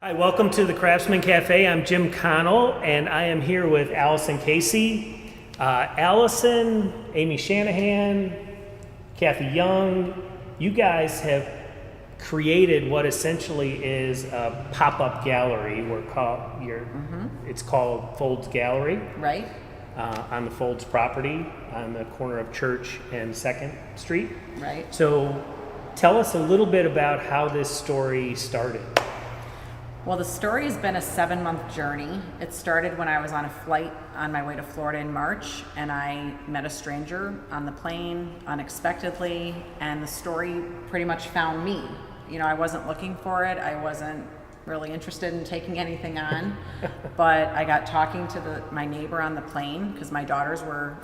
Hi, welcome to the Craftsman Cafe. I'm Jim Connell, and I am here with Allyson Cayce. Allyson, Amy Shanahan, Kathy Young, you guys have created what essentially is a pop-up gallery. It's called Foulds Gallery. Right. On the Foulds property on the corner of Church and 2nd Street. Right. So tell us a little bit about how this story started. Well, the story has been a 7-month journey. It started when I was on a flight on my way to Florida in March, and I met a stranger on the plane unexpectedly, and the story pretty much found me. You know, I wasn't looking for it. I wasn't really interested in taking anything on, but I got talking to my neighbor on the plane because my daughters were,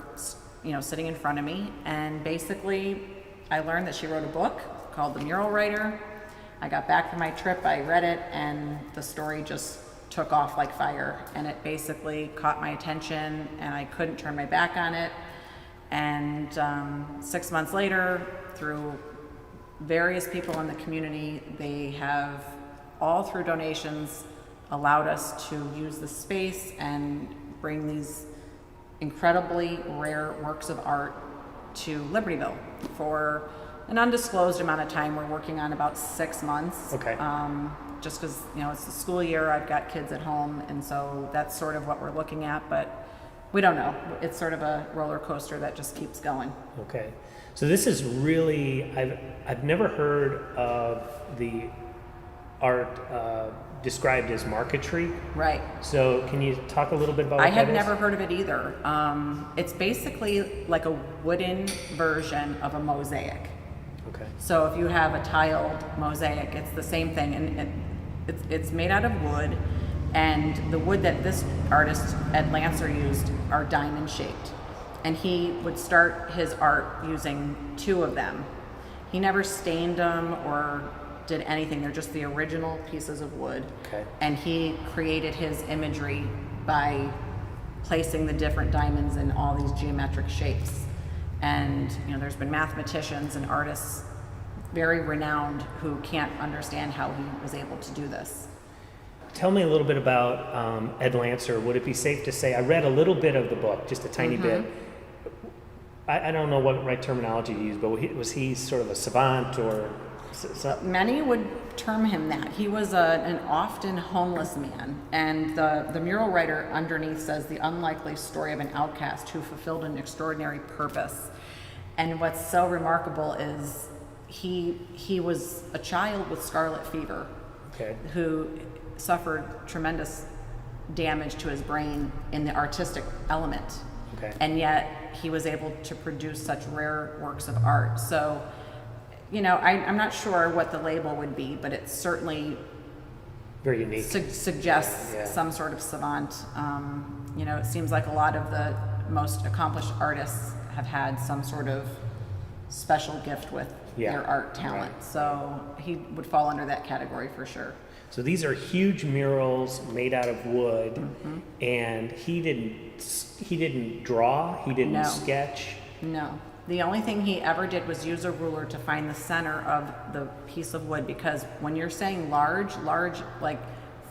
sitting in front of me, and basically I learned that she wrote a book called The Mural Writer. I got back from my trip, I read it, and the story just took off like fire. And it basically caught my attention, and I couldn't turn my back on it. And 6 months later, through various people in the community, they have, all through donations, allowed us to use the space and bring these incredibly rare works of art to Libertyville for an undisclosed amount of time. We're working on about 6 months. Okay. Just because, it's the school year, I've got kids at home, and so that's sort of what we're looking at, but we don't know. It's sort of a roller coaster that just keeps going. Okay. So this is really, I've never heard of the art described as marquetry. Right. So can you talk a little bit about what I had that is? never heard of it either. It's basically like a wooden version of a mosaic. Okay. So if you have a tiled mosaic, it's the same thing, and it's made out of wood, and the wood that this artist, Ed Lantzer, used are diamond shaped, and he would start his art using 2 of them. He never stained them or did anything. They're just the original pieces of wood. Okay. And he created his imagery by placing the different diamonds in all these geometric shapes. And there's been mathematicians and artists, very renowned, who can't understand how he was able to do this. Tell me a little bit about Ed Lantzer. Would it be safe to say, I read a little bit of the book, just a tiny bit. I don't know what right terminology to use, but was he sort of a savant or something? Many would term him that. He was an often homeless man, and the mural writer underneath says the unlikely story of an outcast who fulfilled an extraordinary purpose. And what's so remarkable is he was a child with scarlet fever, Okay. who suffered tremendous damage to his brain in the artistic element. Okay. And yet he was able to produce such rare works of art. So, I'm not sure what the label would be, but it certainly Very unique. suggests Yeah. some sort of savant. It seems like a lot of the most accomplished artists have had some sort of special gift with their art talent. Right. So he would fall under that category for sure. So these are huge murals made out of wood, and he didn't draw, he didn't No. sketch. No. The only thing he ever did was use a ruler to find the center of the piece of wood, because when you're saying large, like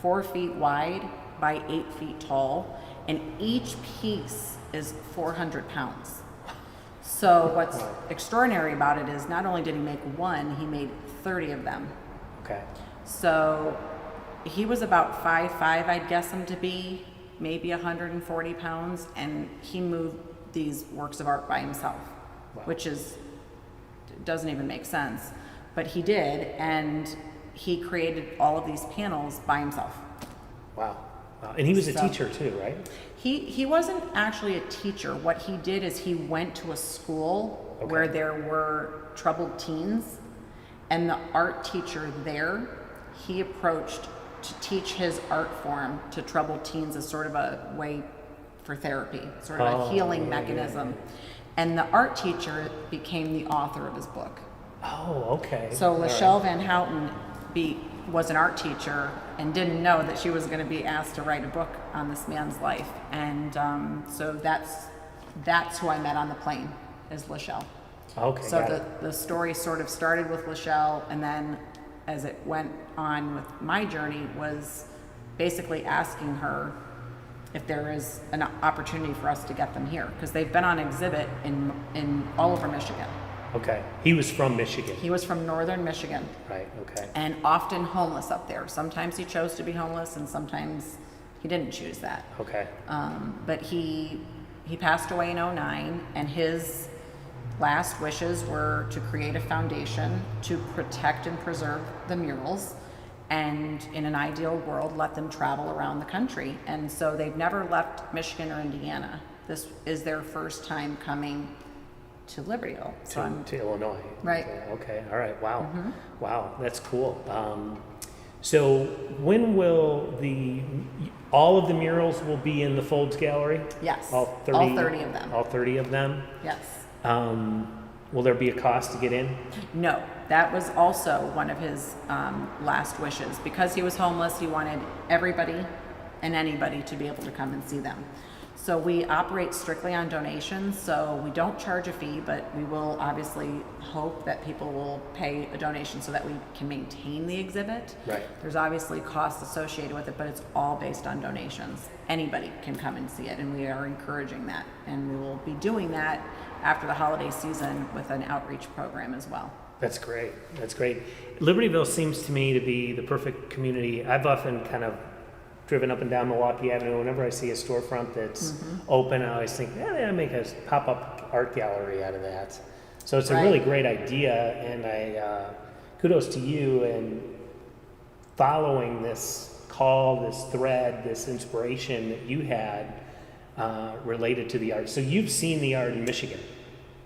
4 feet wide by 8 feet tall, and each piece is 400 pounds. So what's extraordinary about it is not only did he make one, he made 30 of them. Okay. So he was about 5'5", I'd guess him to be, maybe 140 pounds, and he moved these works of art by himself. Wow. Which doesn't even make sense, but he did, and he created all of these panels by himself. Wow. And he was a So- teacher too, right? He wasn't actually a teacher. What he did is he went to a school where there were troubled teens, and the art teacher there, he approached to teach his art form to troubled teens as sort of a way for therapy, sort of a healing mechanism. And the art teacher became the author of his book. Oh, okay. So All Lachelle right. Van Houten was an art teacher and didn't know that she was going to be asked to write a book on this man's life. And so that's who I met on the plane, is Lachelle. Okay, So got it. the story sort of started with Lachelle, and then as it went on with my journey, was basically asking her if there is an opportunity for us to get them here, because they've been on exhibit in all over Michigan. Okay. He was from Michigan. He was from northern Michigan. Right. Okay. And often homeless up there. Sometimes he chose to be homeless, and sometimes he didn't choose that. Okay. But he passed away in '09, and his last wishes were to create a foundation to protect and preserve the murals, and in an ideal world, let them travel around the country. And so they've never left Michigan or Indiana. This is their first time coming to Libertyville. So To Illinois. Right. Okay. All right. Wow. Wow. That's cool. So when will all of the murals will be in the Foulds Gallery? Yes. All 30, all 30 of them. All 30 of them? Yes. Will there be a cost to get in? No, that was also one of his last wishes. Because he was homeless, he wanted everybody and anybody to be able to come and see them. So we operate strictly on donations, so we don't charge a fee, but we will obviously hope that people will pay a donation so that we can maintain the exhibit. Right. There's obviously costs associated with it, but it's all based on donations. Anybody can come and see it, and we are encouraging that. And we will be doing that after the holiday season with an outreach program as well. That's great. That's great. Libertyville seems to me to be the perfect community. I've often kind of driven up and down Milwaukee Avenue. Whenever I see a storefront that's open, I always think, they'll make a pop-up art gallery out of that. So it's a really great idea, and I kudos to you and following this call, this thread, this inspiration that you had related to the art. So you've seen the art in Michigan.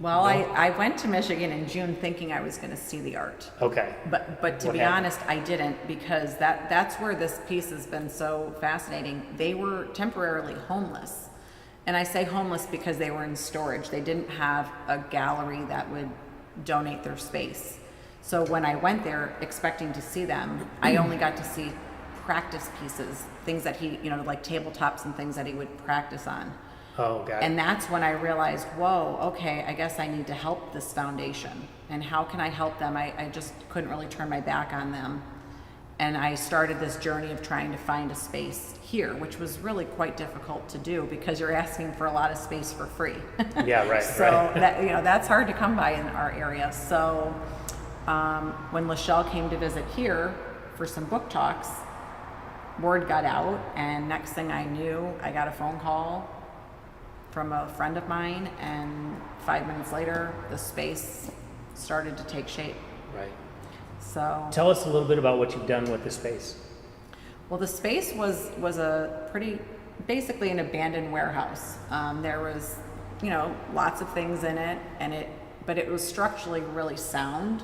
Well, I went to Michigan in June thinking I was going to see the art. Okay. But to be honest, I didn't, because that's where this piece has been so fascinating. They were temporarily homeless. And I say homeless because they were in storage. They didn't have a gallery that would donate their space. So when I went there expecting to see them, I only got to see practice pieces, things that he, like tabletops and things that he would practice on. Oh, got it. And that's when I realized, whoa, okay, I guess I need to help this foundation. And how can I help them? I just couldn't really turn my back on them. And I started this journey of trying to find a space here, which was really quite difficult to do because you're asking for a lot of space for free. Yeah, right. So that, that's hard to come by in our area. So when Lachelle came to visit here for some book talks, word got out, and next thing I knew, I got a phone call from a friend of mine, and 5 minutes later, the space started to take shape. Right. So tell us a little bit about what you've done with the space. Well, the space was a pretty, basically an abandoned warehouse. There was, lots of things in it, but it was structurally really sound.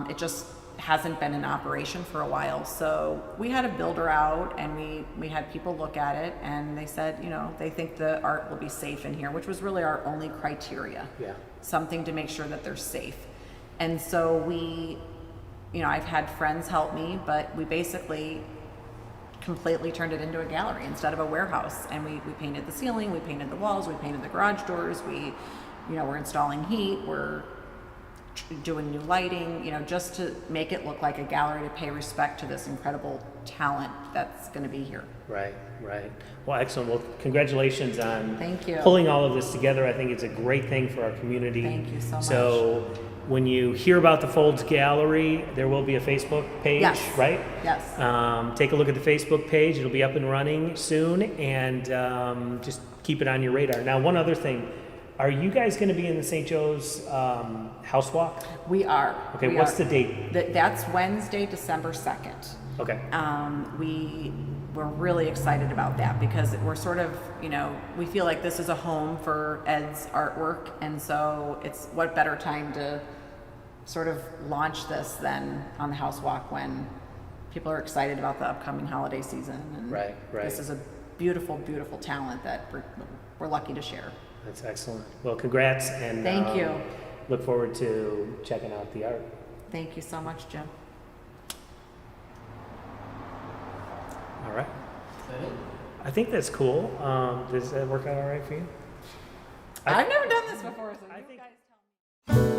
It just hasn't been in operation for a while. So we had a builder out, and we had people look at it, and they said, they think the art will be safe in here, which was really our only criteria. Yeah. Something to make sure that they're safe. And so I've had friends help me, but we basically completely turned it into a gallery instead of a warehouse. And we painted the ceiling, we painted the walls, we painted the garage doors, we're installing heat, we're doing new lighting, just to make it look like a gallery, to pay respect to this incredible talent that's going to be here. Right. Well, excellent. Well, congratulations on Thank you. Pulling all of this together. I think it's a great thing for our community. Thank you so much. So when you hear about the Foulds Gallery, there will be a Facebook page, Yes. right? Yes. Take a look at the Facebook page. It'll be up and running soon, and just keep it on your radar. Now, one other thing. Are you guys going to be in the St. Joe's House Walk? We are. Okay, what's the date? That's Wednesday, December 2nd. Okay. We're really excited about that because we're sort of, we feel like this is a home for Ed's artwork, and so it's what better time to sort of launch this than on the House Walk when people are excited about the upcoming holiday season. And Right. This is a beautiful, beautiful talent that we're lucky to share. That's excellent. Well, congrats, and Thank you. Look forward to checking out the art. Thank you so much, Jim. All right. I think that's cool. Does that work out all right for you? I've never done this before, so I you think- guys tell me.